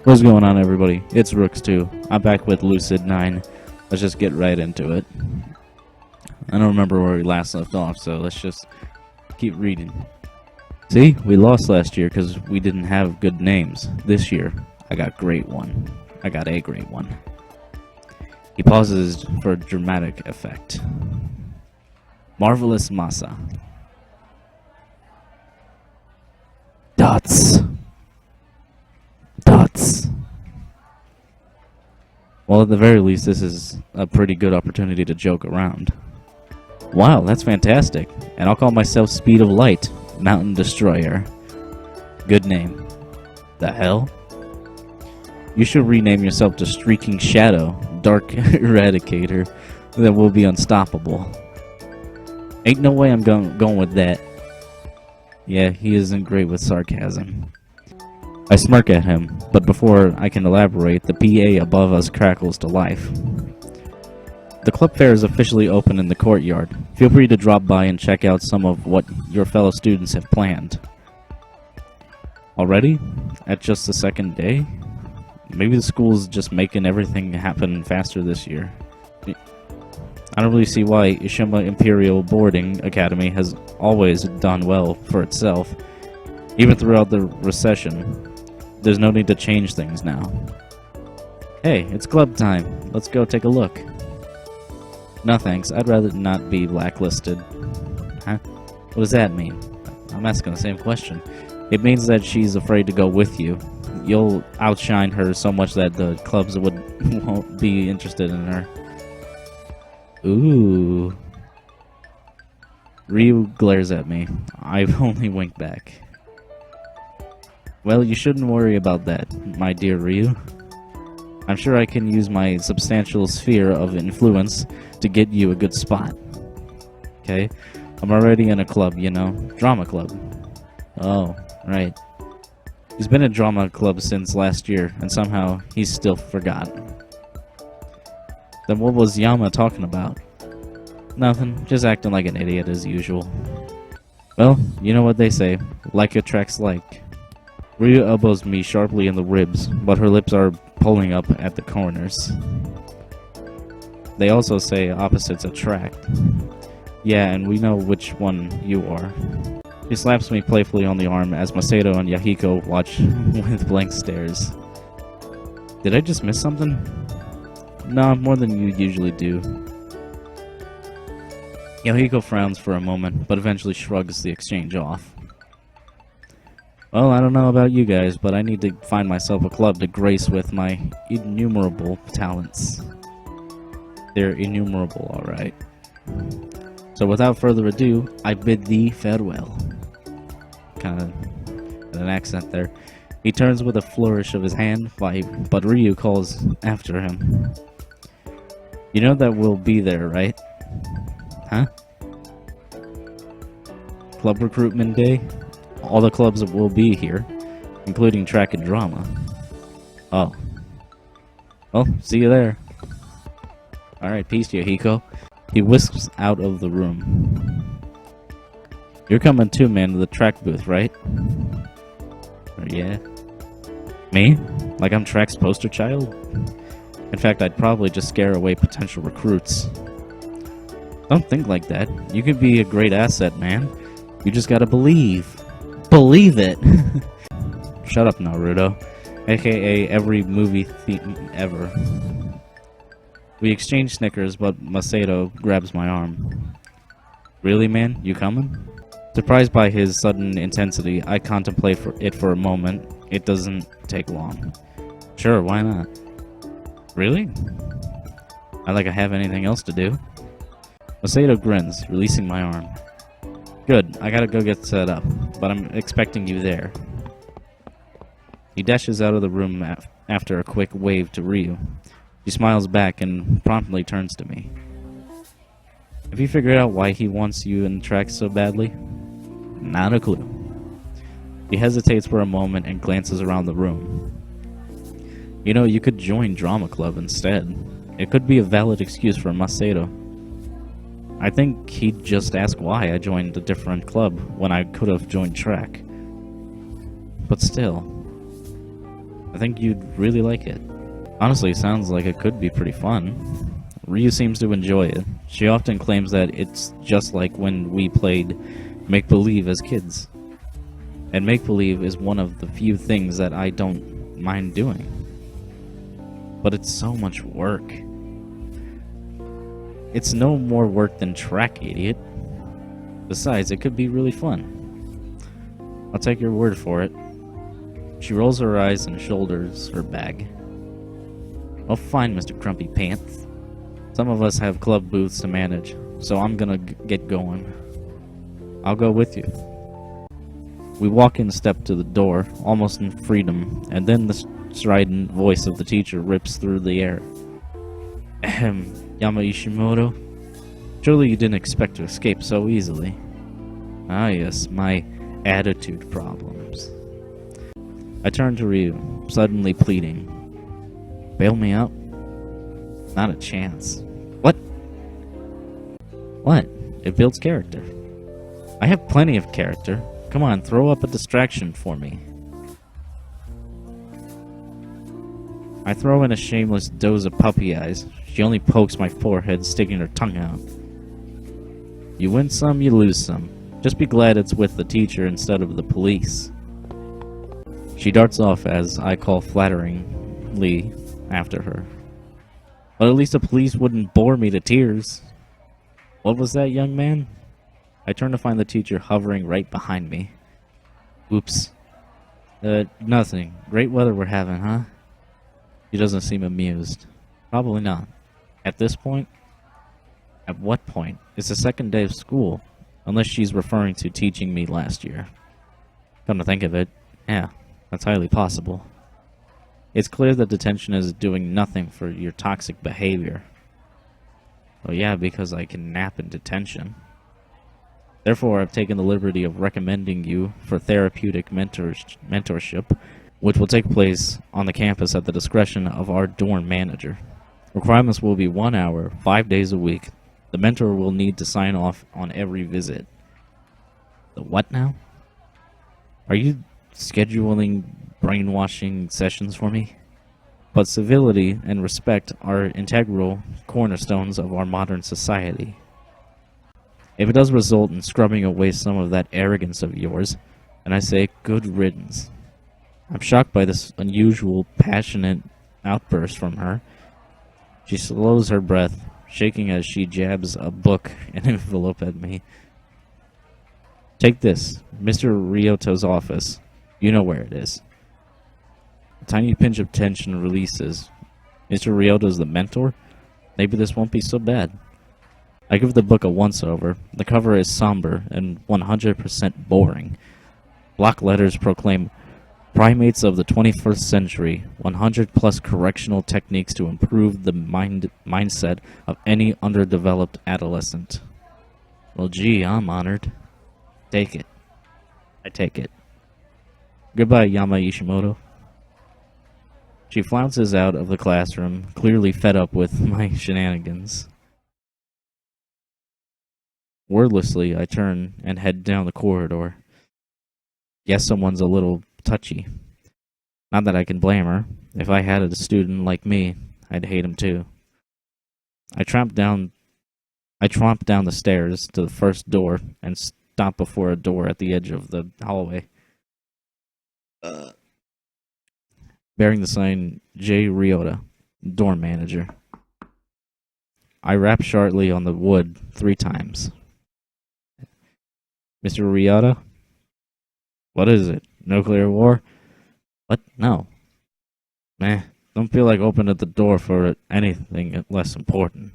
What's going on, everybody? It's Rooks2. I'm back with Lucid9. Let's just get right into it. I don't remember where we last left off, so let's just keep reading. See, we lost last year because we didn't have good names. This year, I got a great one. He pauses for a dramatic effect. Marvelous Masa. Dots. Well, at the very least, this is a pretty good opportunity to joke around. Wow, that's fantastic. And I'll call myself Speed of Light, Mountain Destroyer. Good name. The hell? You should rename yourself to Streaking Shadow, Dark Eradicator. Then we'll be unstoppable. Ain't no way I'm going with that. Yeah, he isn't great with sarcasm. I smirk at him, but before I can elaborate, the PA above us crackles to life. The club fair is officially open in the courtyard. Feel free to drop by and check out some of what your fellow students have planned. Already? At just the second day? Maybe the school's just making everything happen faster this year. I don't really see why Ishima Imperial Boarding Academy has always done well for itself, even throughout the recession. There's no need to change things now. Hey, it's club time. Let's go take a look. No thanks, I'd rather not be blacklisted. Huh? What does that mean? I'm asking the same question. It means that she's afraid to go with you. You'll outshine her so much that the clubs won't be interested in her. Ooh. Ryu glares at me. I only wink back. Well, you shouldn't worry about that, my dear Ryu. I'm sure I can use my substantial sphere of influence to get you a good spot. Okay? I'm already in a club, you know. Drama club. Oh, right. He's been in drama club since last year, and somehow he's still forgotten. Then what was Yama talking about? Nothing, just acting like an idiot as usual. Well, you know what they say, like attracts like. Ryu elbows me sharply in the ribs, but her lips are pulling up at the corners. They also say opposites attract. Yeah, and we know which one you are. She slaps me playfully on the arm as Masato and Yahiko watch with blank stares. Did I just miss something? No, more than you usually do. Yahiko frowns for a moment, but eventually shrugs the exchange off. Well, I don't know about you guys, but I need to find myself a club to grace with my innumerable talents. They're innumerable, alright. So without further ado, I bid thee farewell. Kinda an accent there. He turns with a flourish of his hand, but Ryu calls after him. You know that we'll be there, right? Huh? Club recruitment day? All the clubs will be here, including track and drama. Oh. Well, see you there. Alright, peace, Yahiko. He whisks out of the room. You're coming too, man, to the track booth, right? Yeah. Me? Like I'm track's poster child? In fact, I'd probably just scare away potential recruits. Don't think like that. You could be a great asset, man. You just gotta believe. Believe it! Shut up, Naruto. AKA every movie theme ever. We exchange snickers, but Masato grabs my arm. Really, man? You coming? Surprised by his sudden intensity, I contemplate it for a moment. It doesn't take long. Sure, why not? Really? Not like I have anything else to do. Masato grins, releasing my arm. Good, I gotta go get set up, but I'm expecting you there. He dashes out of the room after a quick wave to Ryu. She smiles back and promptly turns to me. Have you figured out why he wants you in track so badly? Not a clue. He hesitates for a moment and glances around the room. You know, you could join drama club instead. It could be a valid excuse for Masato. I think he'd just ask why I joined a different club when I could have joined track. But still. I think you'd really like it. Honestly, sounds like it could be pretty fun. Ryu seems to enjoy it. She often claims that it's just like when we played make-believe as kids. And make-believe is one of the few things that I don't mind doing. But it's so much work. It's no more work than track, idiot. Besides, it could be really fun. I'll take your word for it. She rolls her eyes and shoulders her bag. Oh, fine, Mr. Crumpy Pants. Some of us have club booths to manage, so I'm gonna get going. I'll go with you. We walk in step to the door, almost in freedom, and then the strident voice of the teacher rips through the air. Ahem, Yama Ishimoto? Surely you didn't expect to escape so easily. Ah yes, my attitude problems. I turn to Ryu, suddenly pleading. Bail me out? Not a chance. What? What? It builds character. I have plenty of character. Come on, throw up a distraction for me. I throw in a shameless dose of puppy eyes. She only pokes my forehead, sticking her tongue out. You win some, you lose some. Just be glad it's with the teacher instead of the police. She darts off as I call flatteringly after her. But at least the police wouldn't bore me to tears. What was that, young man? I turn to find the teacher hovering right behind me. Oops. Nothing. Great weather we're having, huh? She doesn't seem amused. Probably not. At this point? At what point? It's the second day of school. Unless she's referring to teaching me last year. Come to think of it, yeah, that's highly possible. It's clear that detention is doing nothing for your toxic behavior. Well, yeah, because I can nap in detention. Therefore, I've taken the liberty of recommending you for therapeutic mentorship, which will take place on the campus at the discretion of our dorm manager. Requirements will be 1 hour, 5 days a week. The mentor will need to sign off on every visit. The what now? Are you scheduling brainwashing sessions for me? But civility and respect are integral cornerstones of our modern society. If it does result in scrubbing away some of that arrogance of yours, then I say good riddance. I'm shocked by this unusual, passionate outburst from her. She slows her breath, shaking as she jabs a book and envelope at me. Take this, Mr. Ryoto's office. You know where it is. A tiny pinch of tension releases. Mr. Ryoto's the mentor? Maybe this won't be so bad. I give the book a once-over. The cover is somber and 100% boring. Block letters proclaim, Primates of the 21st Century, 100-plus correctional techniques to improve the mindset of any underdeveloped adolescent. Well, gee, I'm honored. Take it. I take it. Goodbye, Yama Ishimoto. She flounces out of the classroom, clearly fed up with my shenanigans. Wordlessly, I turn and head down the corridor. Guess someone's a little touchy. Not that I can blame her. If I had a student like me, I'd hate him too. I tromp down the stairs to the first door and stop before a door at the edge of the hallway. Bearing the sign J. Ryota, dorm manager. I rap sharply on the wood 3 times. Mr. Ryota? What is it? Nuclear war? What? No. Don't feel like opening the door for anything less important.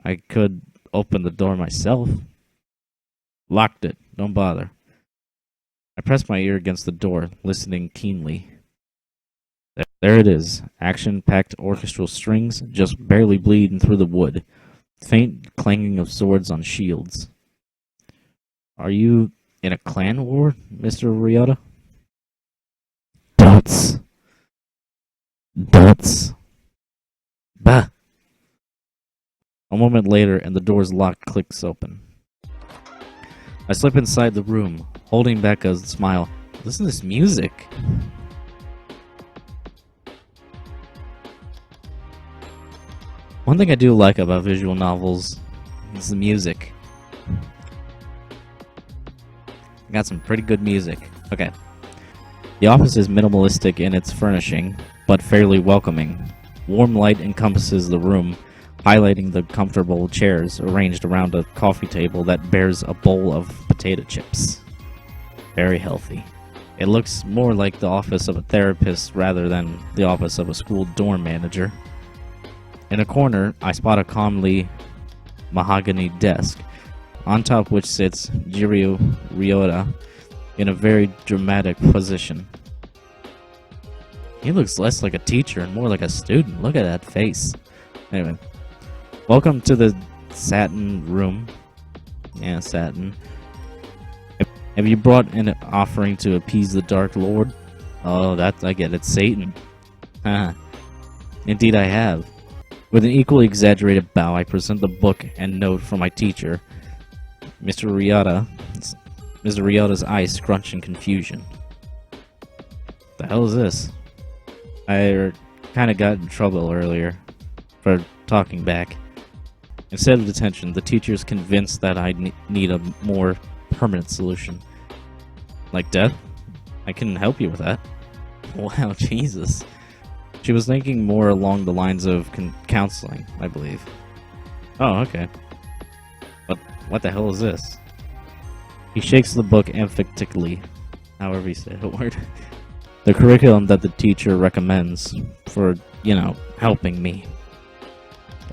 I could open the door myself. Locked it. Don't bother. I press my ear against the door, listening keenly. There it is. Action-packed orchestral strings just barely bleeding through the wood. Faint clanging of swords on shields. Are you in a clan war, Mr. Ryota? Dots. Bah! A moment later, and the door's lock clicks open. I slip inside the room, holding back a smile. Listen to this music. One thing I do like about visual novels is the music. Got some pretty good music. Okay. The office is minimalistic in its furnishing, but fairly welcoming. Warm light encompasses the room, highlighting the comfortable chairs arranged around a coffee table that bears a bowl of potato chips. Very healthy. It looks more like the office of a therapist rather than the office of a school dorm manager. In a corner, I spot a calmly mahogany desk, on top which sits Jiryu Ryota in a very dramatic position. He looks less like a teacher and more like a student. Look at that face. Anyway, welcome to the Satin Room. Yeah, Satin. Have you brought an offering to appease the Dark Lord? Oh, I get it. Satan. Indeed I have. With an equally exaggerated bow, I present the book and note from my teacher, Mr. Ryota. Mr. Ryota's eyes scrunch in confusion. The hell is this? I kind of got in trouble earlier for talking back. Instead of detention, the teacher is convinced that I need a more permanent solution. Like death? I can help you with that. Wow, Jesus. She was thinking more along the lines of counseling, I believe. Oh, okay. But what the hell is this? He shakes the book emphatically, however you say the word. The curriculum that the teacher recommends for, helping me.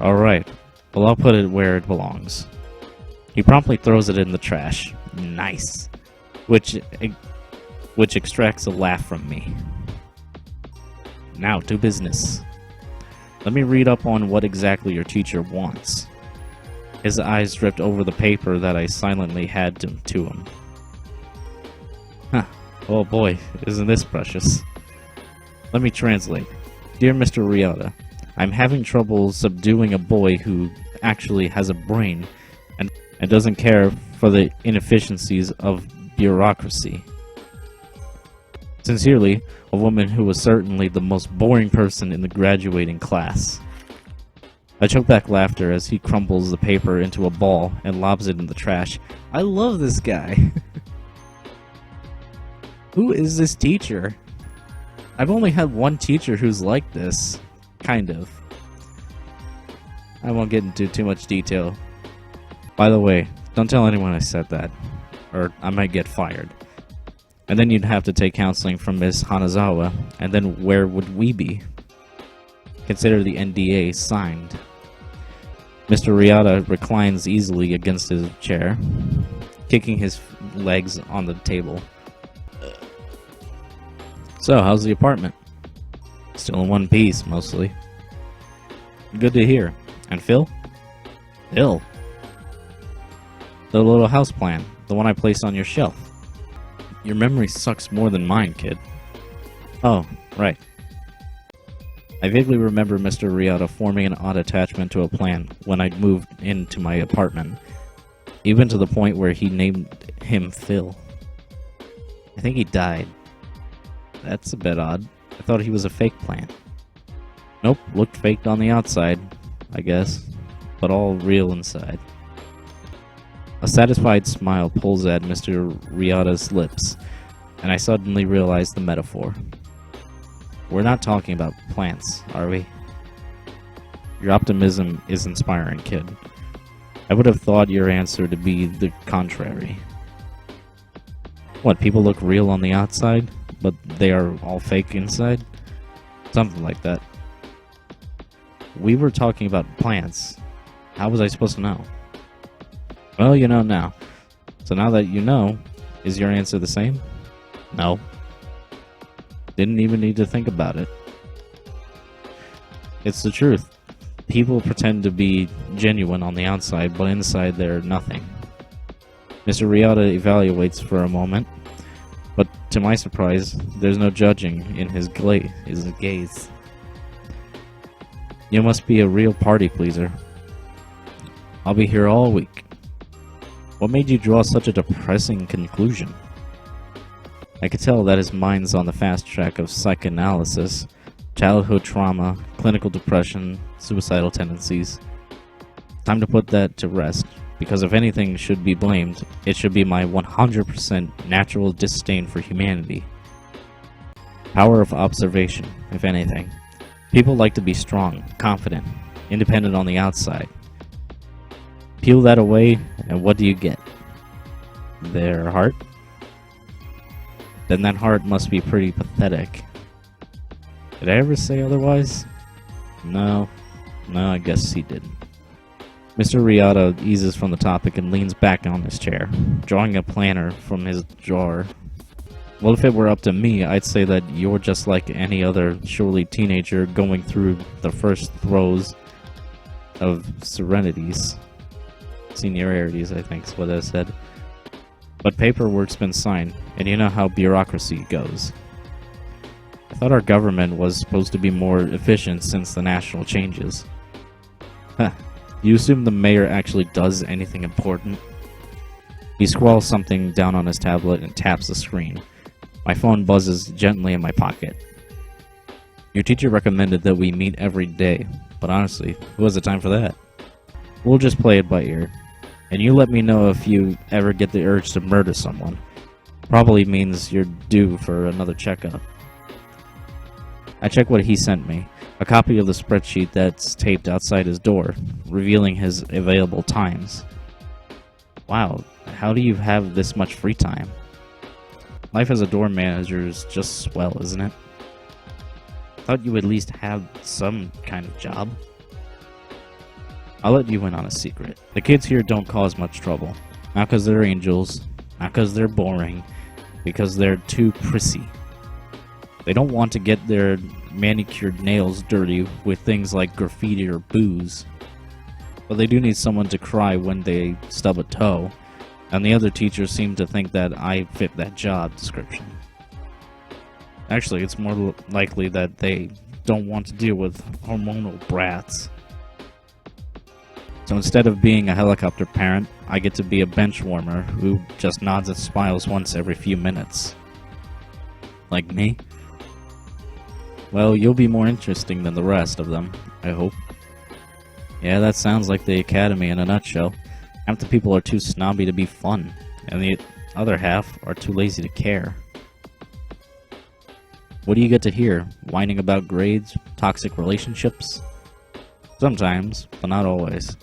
Alright, well I'll put it where it belongs. He promptly throws it in the trash. Nice. Which extracts a laugh from me. Now to business. Let me read up on what exactly your teacher wants. His eyes dripped over the paper that I silently handed to him. Huh. Oh boy, isn't this precious. Let me translate. Dear Mr. Ryota, I'm having trouble subduing a boy who actually has a brain and doesn't care for the inefficiencies of bureaucracy. Sincerely, a woman who was certainly the most boring person in the graduating class. I choke back laughter as he crumbles the paper into a ball and lobs it in the trash. I love this guy. Who is this teacher? I've only had one teacher who's like this. Kind of. I won't get into too much detail. By the way, don't tell anyone I said that, or I might get fired. And then you'd have to take counseling from Miss Hanazawa, and then where would we be? Consider the NDA signed. Mr. Ryota reclines easily against his chair, kicking his legs on the table. So, how's the apartment? Still in one piece, mostly. Good to hear. And Phil? Phil? The little house plan, the one I placed on your shelf. Your memory sucks more than mine, kid. Oh, right. I vaguely remember Mr. Ryota forming an odd attachment to a plan when I moved into my apartment, even to the point where he named him Phil. I think he died. That's a bit odd. I thought he was a fake plant. Nope, looked faked on the outside, I guess, but all real inside. A satisfied smile pulls at Mr. Ryota's lips, and I suddenly realize the metaphor. We're not talking about plants, are we? Your optimism is inspiring, kid. I would have thought your answer to be the contrary. What, people look real on the outside, but they are all fake inside? Something like that. We were talking about plants. How was I supposed to know? Well, you know now. So now that you know, is your answer the same? No. Didn't even need to think about it. It's the truth. People pretend to be genuine on the outside, but inside they're nothing. Mr. Ryota evaluates for a moment, but to my surprise, there's no judging in his gaze. You must be a real party pleaser. I'll be here all week. What made you draw such a depressing conclusion? I could tell that his mind's on the fast track of psychoanalysis, childhood trauma, clinical depression, suicidal tendencies. Time to put that to rest, because if anything should be blamed, it should be my 100% natural disdain for humanity. Power of observation, if anything. People like to be strong, confident, independent on the outside. Peel that away, and what do you get? Their heart? Then that heart must be pretty pathetic. Did I ever say otherwise? No, I guess he didn't. Mr. Riata eases from the topic and leans back on his chair, drawing a planner from his drawer. Well, if it were up to me, I'd say that you're just like any other surely teenager going through the first throes of seniorities, I think is what I said. But paperwork's been signed, and you know how bureaucracy goes. I thought our government was supposed to be more efficient since the national changes. Huh. You assume the mayor actually does anything important? He scrawls something down on his tablet and taps the screen. My phone buzzes gently in my pocket. Your teacher recommended that we meet every day, but honestly, who has the time for that? We'll just play it by ear. And you let me know if you ever get the urge to murder someone. Probably means you're due for another checkup. I check what he sent me. A copy of the spreadsheet that's taped outside his door, revealing his available times. Wow, how do you have this much free time? Life as a door manager is just swell, isn't it? Thought you at least have some kind of job. I'll let you in on a secret. The kids here don't cause much trouble. Not because they're angels, not because they're boring, because they're too prissy. They don't want to get their manicured nails dirty with things like graffiti or booze. But they do need someone to cry when they stub a toe, and the other teachers seem to think that I fit that job description. Actually, it's more likely that they don't want to deal with hormonal brats. So instead of being a helicopter parent, I get to be a bench warmer who just nods and smiles once every few minutes. Like me? Well, you'll be more interesting than the rest of them, I hope. Yeah, that sounds like the academy in a nutshell. Half the people are too snobby to be fun, and the other half are too lazy to care. What do you get to hear? Whining about grades? Toxic relationships? Sometimes, but not always.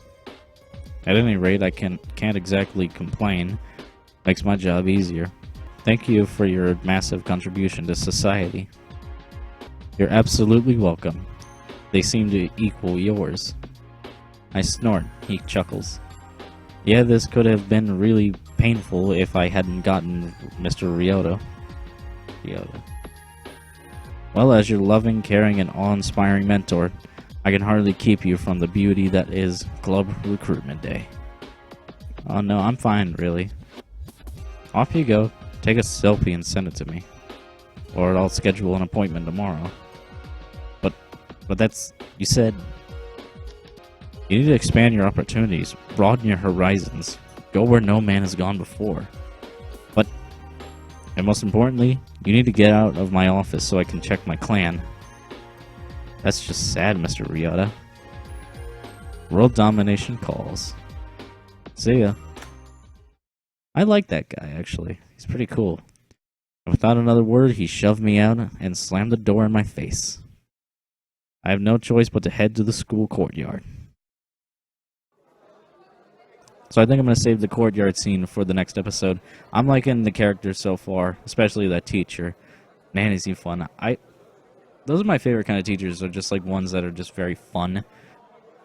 At any rate, I can't exactly complain. Makes my job easier. Thank you for your massive contribution to society. You're absolutely welcome. They seem to equal yours. I snort. He chuckles. Yeah, this could have been really painful if I hadn't gotten Mr. Riota. Well, as your loving, caring, and awe-inspiring mentor, I can hardly keep you from the beauty that is Club Recruitment Day. Oh no, I'm fine, really. Off you go. Take a selfie and send it to me. Or I'll schedule an appointment tomorrow. But that's... You said... You need to expand your opportunities, broaden your horizons, go where no man has gone before. And most importantly, you need to get out of my office so I can check my clan. That's just sad, Mr. Riata. World domination calls. See ya. I like that guy, actually. He's pretty cool. And without another word, he shoved me out and slammed the door in my face. I have no choice but to head to the school courtyard. So I think I'm going to save the courtyard scene for the next episode. I'm liking the characters so far, especially that teacher. Man, is he fun. Those are my favorite kind of teachers, are just like ones that are just very fun.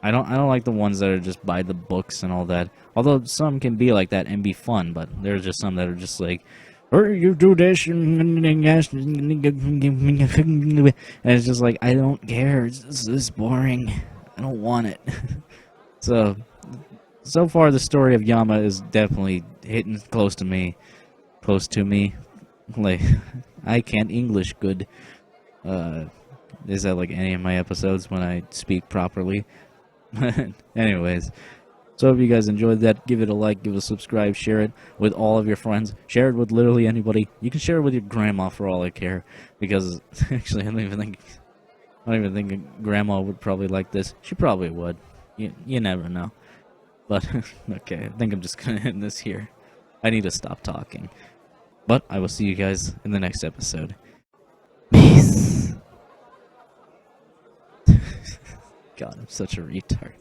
I don't like the ones that are just by the books and all that. Although some can be like that and be fun, but there's just some that are just like, you do this, and it's just like, I don't care. It's boring. I don't want it. So far, the story of Yama is definitely hitting close to me. Like, I can't English good. Is that like any of my episodes when I speak properly? Anyways, so if you guys enjoyed that, give it a like, give it a subscribe, share it with all of your friends, share it with literally anybody. You can share it with your grandma for all I care, because actually I don't even think I don't even think Grandma would probably like this. She probably would. You never know. But, okay, I think I'm just gonna end this here. I need to stop talking. But I will see you guys in the next episode. Peace! God, I'm such a retard.